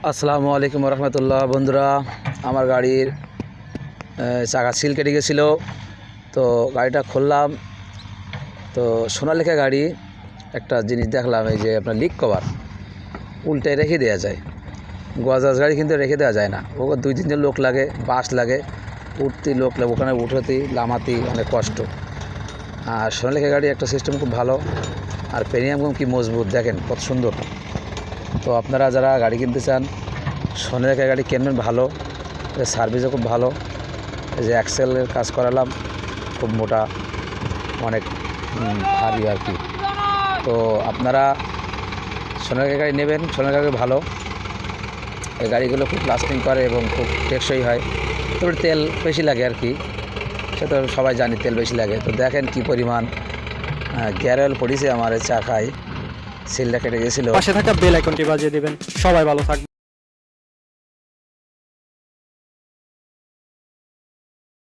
আসসালামু আলাইকুম রহমতুল্লাহ। বন্ধুরা, আমার গাড়ির চাকা সিল কেটে গেছিলো, তো গাড়িটা খুললাম। তো সোনালিকা গাড়ি একটা জিনিস দেখলাম, এই যে আপনার লিক কভার উল্টে রেখে দেওয়া যায়। গজাজ গাড়ি কিন্তু রেখে দেওয়া যায় না, ওকে 2-3 জন লোক লাগে, বাস লাগে, উঠতে লোক লাগে, ওখানে উঠোতে নামাতে অনেক কষ্ট। আর সোনালিকা গাড়ি একটা সিস্টেম খুব ভালো, আর প্রিমিয়াম কি মজবুত, দেখেন কত সুন্দর। তো আপনারা যারা গাড়ি কিনতে চান, সোনালিকা গাড়ি কিনবেন, ভালো, সার্ভিসও খুব ভালো। এই যে অ্যাক্সেলের কাজ করালাম, খুব মোটা, অনেক ভারী আর কি। তো আপনারা সোনালিকা গাড়ি নেবেন, সোনালিকা গাড়ি ভালো। এই গাড়িগুলো খুব লাস্টিং করে এবং খুব টেকসই হয়। তবে তেল বেশি লাগে আর কি, সেটা সবাই জানি, তেল বেশি লাগে। তো দেখেন কি পরিমাণ গিয়ার অয়েল পড়েছে আমার এই চাকায়, সিলটা কেটে গেছিলো। পাশে থাকা বেল আইকনটি বাজিয়ে দিবেন। সবাই ভালো থাকবে।